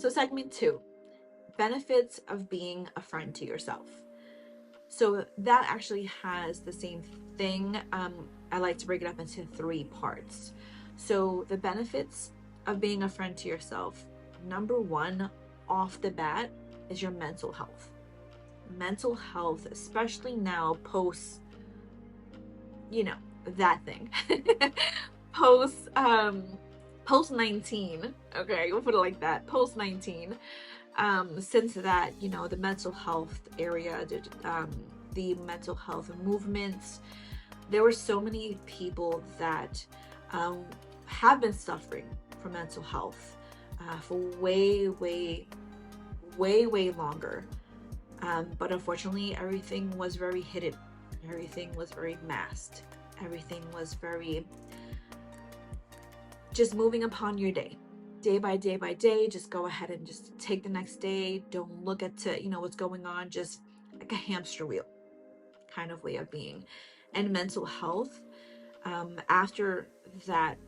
So segment 2, benefits of being a friend to yourself. So that actually has the same thing. I like to break it up into 3 parts. So the benefits of being a friend to yourself, number 1 off the bat is your mental health. Mental health, especially now post, that thing. post post 19. Okay, we'll put it like that. Post 19. Since that, the mental health area, the mental health movements, there were so many people that have been suffering from mental health for way, way, way, way longer. But unfortunately, everything was very hidden. Everything was very masked. Everything was very just moving upon your day by day. Just go ahead and just take the next day. Don't look at what's going on. Just like a hamster wheel kind of way of being. And mental health, after that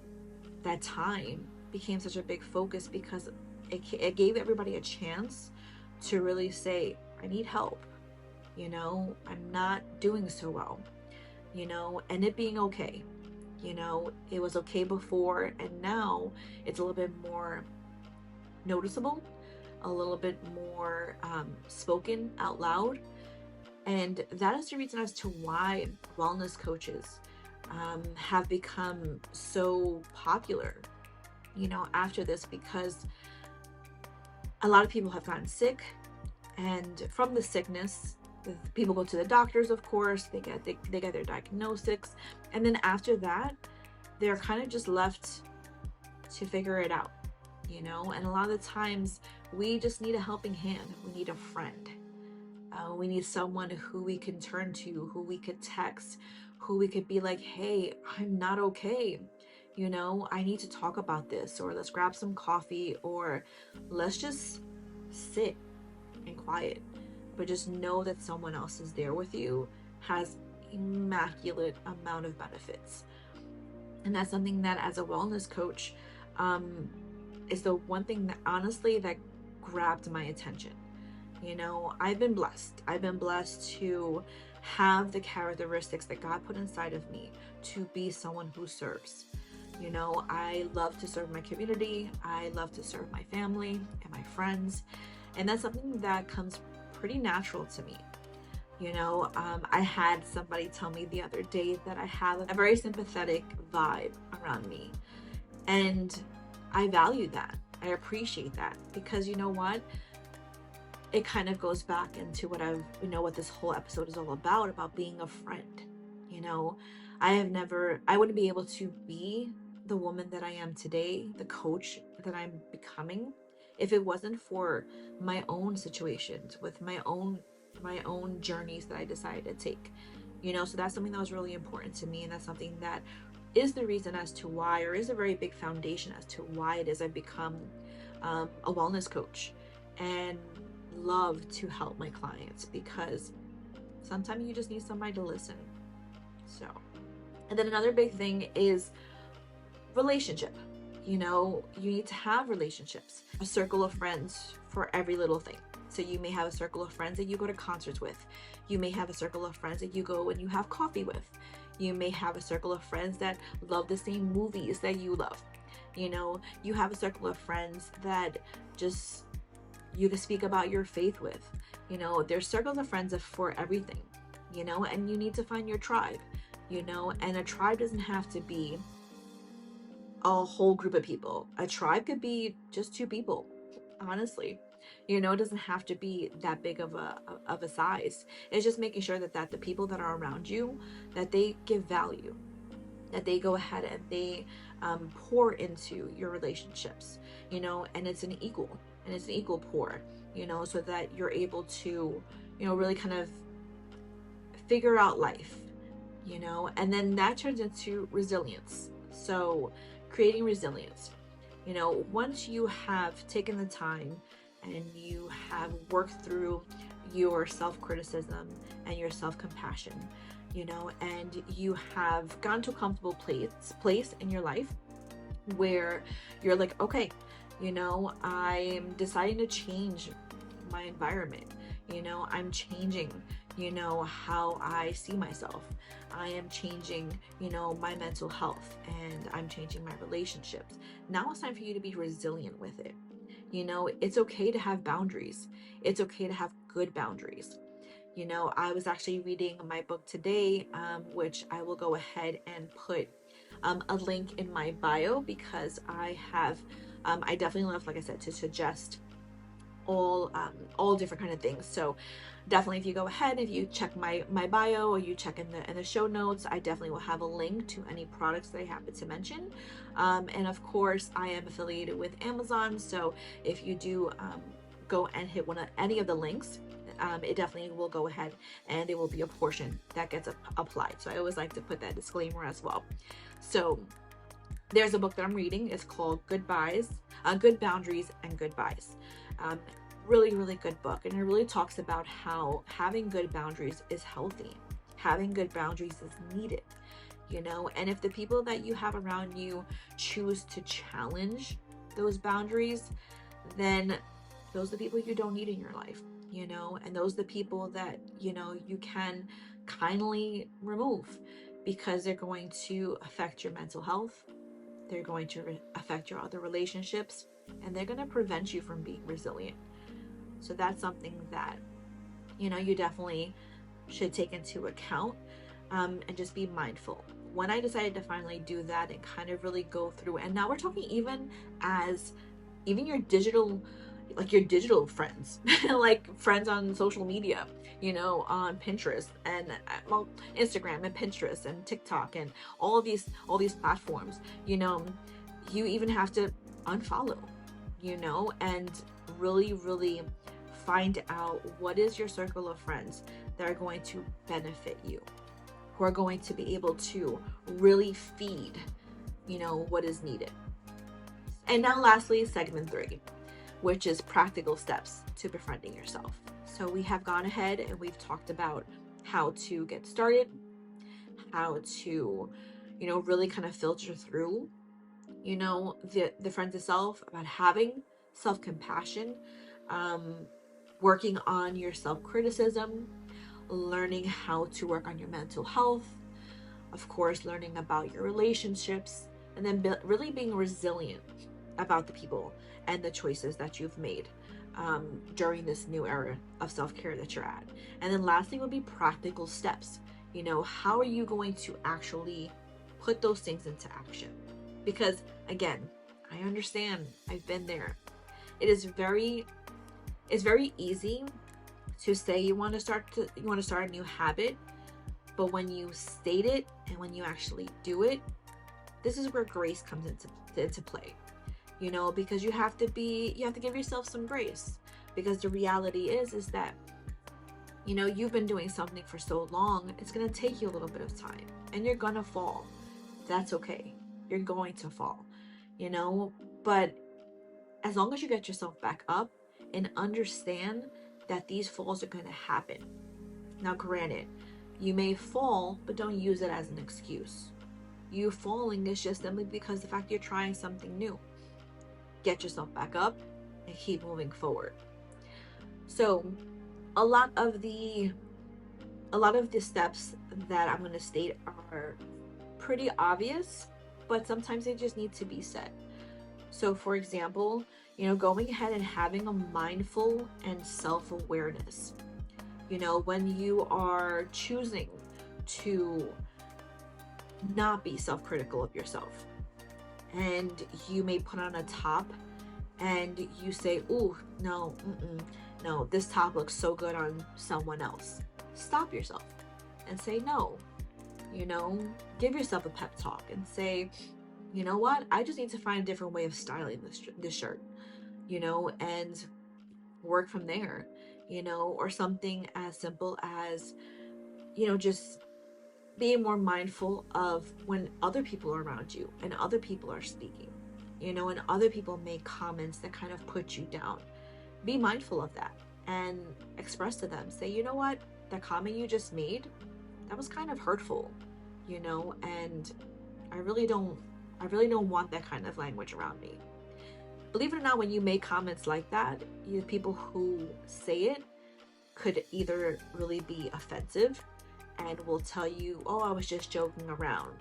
time, became such a big focus because it gave everybody a chance to really say, I need help. I'm not doing so well. And it being okay. It was okay before, and now it's a little bit more noticeable, a little bit more spoken out loud. And that is the reason as to why wellness coaches have become so popular, after this, because a lot of people have gotten sick, and from the sickness, people go to the doctors, of course, they get their diagnostics, and then after that, they're kind of just left to figure it out, and a lot of the times we just need a helping hand. We need a friend. We need someone who we can turn to, who we could text, who we could be like, hey, I'm not okay. I need to talk about this, or let's grab some coffee, or let's just sit and quiet. But just know that someone else is there with you has immaculate amount of benefits. And that's something that as a wellness coach is the one thing that honestly that grabbed my attention. I've been blessed to have the characteristics that God put inside of me to be someone who serves. I love to serve my community. I love to serve my family and my friends. And that's something that comes pretty natural to me. I had somebody tell me the other day that I have a very sympathetic vibe around me. And I value that. I appreciate that, because you know what? It kind of goes back into what this whole episode is all about being a friend. I wouldn't be able to be the woman that I am today, the coach that I'm becoming, if it wasn't for my own situations with my own journeys that I decided to take. So that's something that was really important to me, and that's something that is the reason as to why, or is a very big foundation as to why it is I've become a wellness coach and love to help my clients, because sometimes you just need somebody to listen. So, and then another big thing is relationship. You need to have relationships, a circle of friends for every little thing. So you may have a circle of friends that you go to concerts with. You may have a circle of friends that you go and you have coffee with. You may have a circle of friends that love the same movies that you love. You have a circle of friends that just you can speak about your faith with. There's circles of friends for everything, and you need to find your tribe, and a tribe doesn't have to be a whole group of people. A tribe could be just 2 people, honestly. It doesn't have to be that big of a size. It's just making sure that the people that are around you, that they give value, that they go ahead and they pour into your relationships, and it's an equal pour, so that you're able to, really kind of figure out life, and then that turns into resilience. So creating resilience, once you have taken the time and you have worked through your self-criticism and your self-compassion, and you have gone to a comfortable place in your life where you're like, okay, You know, I'm deciding to change my environment. You know, I'm changing, you know, how I see myself. I am changing, you know, my mental health, and I'm changing my relationships. Now it's time for you to be resilient with it. You know, it's okay to have boundaries. It's okay to have good boundaries. You know, I was actually reading my book today, which I will go ahead and put a link in my bio, because I definitely love, like I said, to suggest all different kind of things. So definitely, if you go ahead, if you check my bio, or you check in the show notes, I definitely will have a link to any products that I happen to mention. And of course, I am affiliated with Amazon, so if you do go and hit any of the links, it definitely will go ahead, and there will be a portion that gets applied. So I always like to put that disclaimer as well. So there's a book that I'm reading. It's called Good Boundaries and Goodbyes. Um, really good book, and it really talks about how having good boundaries is healthy. Having good boundaries is needed, you know. And if the people that you have around you choose to challenge those boundaries, then those are the people you don't need in your life, you know. And those are the people that, you know, you can kindly remove, because they're going to affect your mental health, they're going to affect your other relationships, and they're going to prevent you from being resilient. So that's something that, you know, you definitely should take into account, and just be mindful. When I decided to finally do that and kind of really go through, and now we're talking even your digital, like your digital friends, like friends on social media, you know, on Pinterest and well, Instagram and Pinterest and TikTok and all these platforms, you know, you even have to unfollow, you know, and really find out what is your circle of friends that are going to benefit you, who are going to be able to really feed, you know, what is needed. And now lastly, segment 3, which is practical steps to befriending yourself. So we have gone ahead and we've talked about how to get started, how to, you know, really kind of filter through, you know, the friends itself, about having self-compassion, um, working on your self-criticism, learning how to work on your mental health, of course, learning about your relationships, and then really being resilient about the people and the choices that you've made during this new era of self-care that you're at. And then lastly would be practical steps. You know, how are you going to actually put those things into action? Because again, I understand, I've been there. It's very easy to say you want to start a new habit, but when you state it and when you actually do it, this is where grace comes into play. You know, because you have to give yourself some grace, because the reality is that, you know, you've been doing something for so long, it's going to take you a little bit of time, and you're going to fall. That's okay. You're going to fall, you know, but as long as you get yourself back up and understand that these falls are going to happen. Now, granted, you may fall, but don't use it as an excuse. You falling is just simply because the fact you're trying something new. Get yourself back up and keep moving forward. So a lot of the steps that I'm going to state are pretty obvious, but sometimes they just need to be said. So for example, you know, going ahead and having a mindful and self-awareness. You know, when you are choosing to not be self-critical of yourself, and you may put on a top and you say, ooh, no, no, this top looks so good on someone else. Stop yourself and say no. You know, give yourself a pep talk and say, you know what, I just need to find a different way of styling this shirt, you know, and work from there, you know. Or something as simple as, you know, just being more mindful of when other people are around you and other people are speaking, you know, and other people make comments that kind of put you down. Be mindful of that and express to them, say, you know what, that comment you just made, that was kind of hurtful, you know, and I really don't want that kind of language around me. believe it or not, when you make comments like that, people who say it could either really be offensive and will tell you, oh, I was just joking around.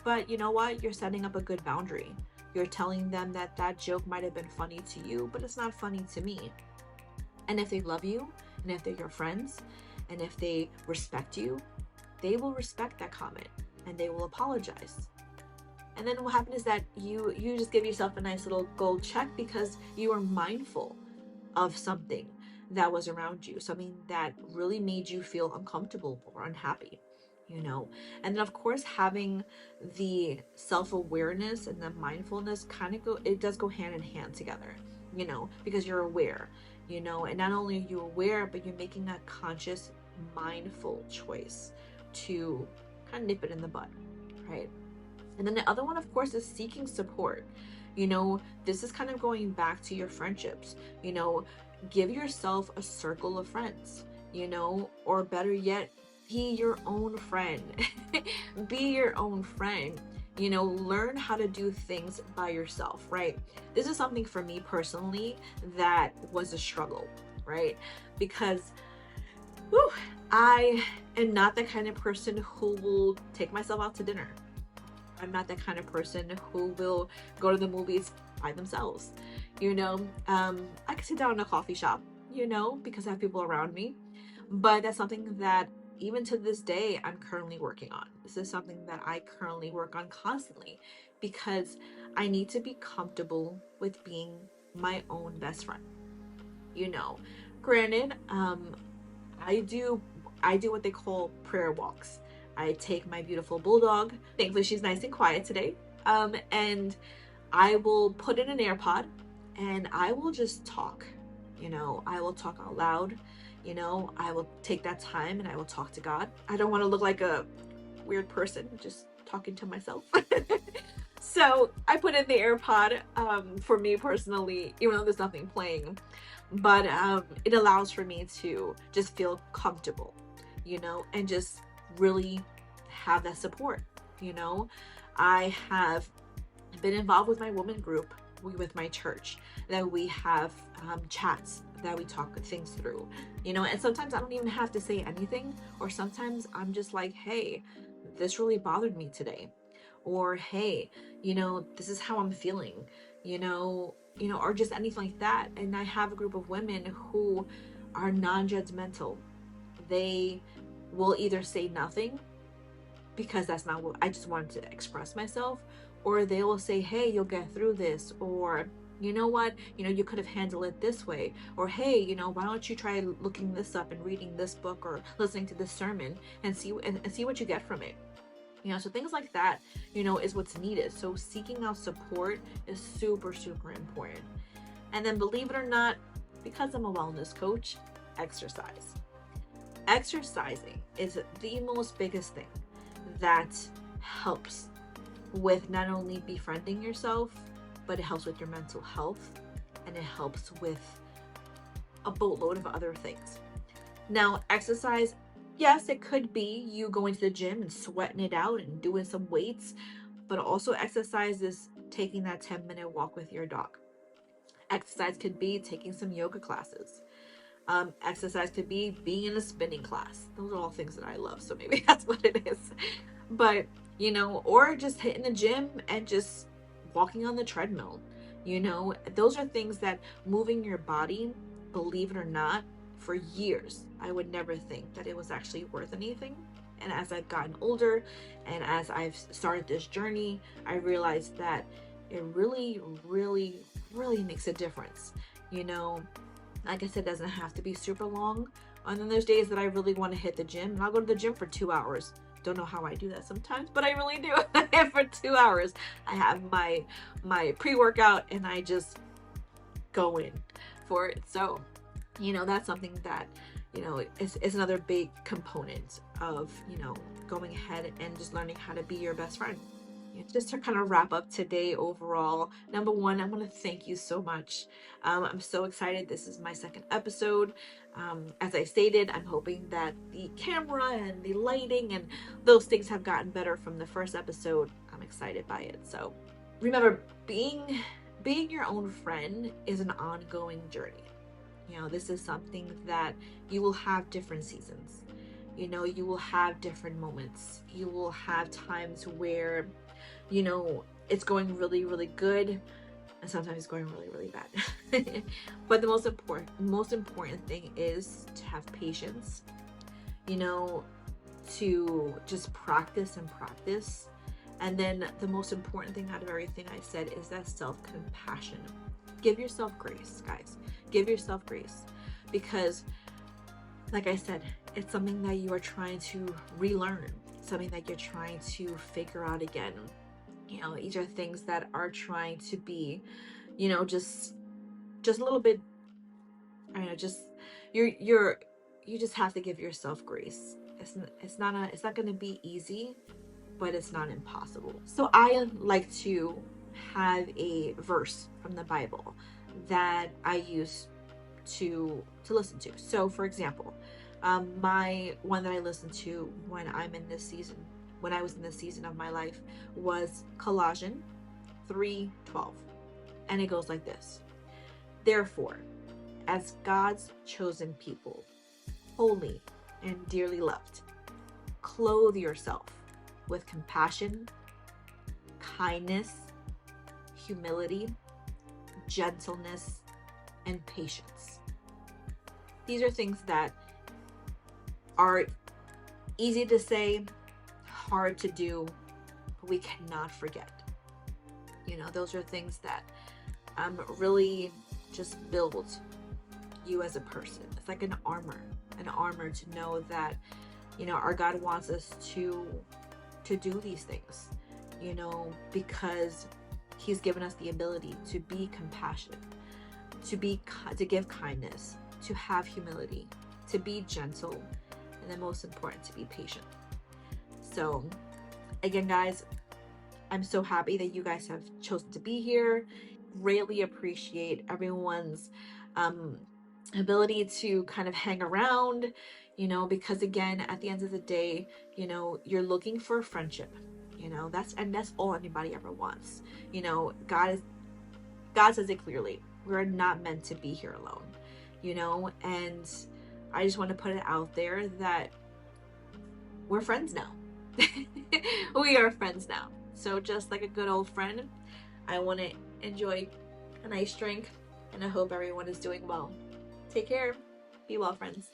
But you know what? You're setting up a good boundary. You're telling them that that joke might have been funny to you, but it's not funny to me. And if they love you, and if they're your friends, and if they respect you, they will respect that comment and they will apologize. And then what happens is that you just give yourself a nice little gold check because you are mindful of something that was around you, something that really made you feel uncomfortable or unhappy, you know. And then of course, having the self-awareness and the mindfulness it does go hand in hand together, you know, because you're aware, you know, and not only are you aware, but you're making a conscious, mindful choice to kind of nip it in the bud, right? And then the other one, of course, is seeking support. You know, this is kind of going back to your friendships. You know, give yourself a circle of friends, you know, or better yet, be your own friend. Be your own friend. You know, learn how to do things by yourself, right? This is something for me personally that was a struggle, right? Because I am not the kind of person who will take myself out to dinner. I'm not that kind of person who will go to the movies by themselves. You know, I can sit down in a coffee shop, you know, because I have people around me. But that's something that even to this day, I'm currently working on. This is something that I currently work on constantly because I need to be comfortable with being my own best friend. You know, granted, I do what they call prayer walks. I take my beautiful bulldog. Thankfully, she's nice and quiet today. And I will put in an AirPod and I will just talk. You know, I will talk out loud. You know, I will take that time and I will talk to God. I don't want to look like a weird person just talking to myself. So I put in the AirPod for me personally, even though there's nothing playing. But it allows for me to just feel comfortable, you know, and just really have that support. You know, I have been involved with my woman group with my church, that we have chats that we talk things through, you know, and sometimes I don't even have to say anything, or sometimes I'm just like, hey, this really bothered me today, or hey, you know, this is how I'm feeling, you know, or just anything like that. And I have a group of women who are non-judgmental. They will either say nothing because that's not what I just wanted to express myself, or they will say, hey, you'll get through this, or you know what, you know, you could have handled it this way, or hey, you know, why don't you try looking this up and reading this book or listening to this sermon and see what you get from it. You know, so things like that, you know, is what's needed. So seeking out support is super, super important. And then believe it or not, because I'm a wellness coach, exercise. Exercising is the most biggest thing that helps with not only befriending yourself, but it helps with your mental health, and it helps with a boatload of other things. Now, exercise, yes, it could be you going to the gym and sweating it out and doing some weights, but also exercise is taking that 10-minute walk with your dog. Exercise could be taking some yoga classes. Exercise could be being in a spinning class. Those are all things that I love, so maybe that's what it is. But, you know, or just hitting the gym and just walking on the treadmill. You know, those are things that moving your body, believe it or not, for years, I would never think that it was actually worth anything. And as I've gotten older and as I've started this journey, I realized that it really, really, really makes a difference. You know, like I said, it doesn't have to be super long. And then there's days that I really want to hit the gym and I'll go to the gym for 2 hours. Don't know how I do that sometimes, but I really do. For 2 hours, I have my pre-workout and I just go in for it. So, you know, that's something that, you know, is another big component of, you know, going ahead and just learning how to be your best friend. Just to kind of wrap up today overall, number one, I want to thank you so much. I'm so excited. This is my second episode. As I stated, I'm hoping that the camera and the lighting and those things have gotten better from the first episode. I'm excited by it. So remember, being being your own friend is an ongoing journey. You know, this is something that you will have different seasons. You know, you will have different moments. You will have times where, you know, it's going really, really good, and sometimes it's going really, really bad. But the most important thing is to have patience, you know, to just practice and practice. And then the most important thing out of everything I said is that self-compassion. Give yourself grace, guys. Give yourself grace, because like I said, it's something that you are trying to relearn, something that you're trying to figure out again. You know, these are things that are trying to be, you know, just a little bit, I don't know, just you just have to give yourself grace. It's not going to be easy, but it's not impossible. So I like to have a verse from the Bible that I use to listen to. So for example, my one that I listen to when I'm in this season, when I was in this season of my life, was Colossians 3:12, and it goes like this: Therefore, as God's chosen people, holy and dearly loved, clothe yourself with compassion, kindness, humility, gentleness, and patience. These are things that are easy to say, hard to do, but we cannot forget. You know, those are things that really just build you as a person. It's like an armor to know that, you know, our God wants us to do these things, you know, because he's given us the ability to be compassionate, to give kindness, to have humility, to be gentle, and then most important, to be patient. So again, guys, I'm so happy that you guys have chosen to be here. Greatly appreciate everyone's ability to kind of hang around, you know, because again, at the end of the day, you know, you're looking for friendship. You know, that's all anybody ever wants. You know, God says it clearly. We're not meant to be here alone, you know, and I just want to put it out there that we're friends now. We are friends now. So just like a good old friend, I want to enjoy a nice drink, and I hope everyone is doing well. Take care. Be well, friends.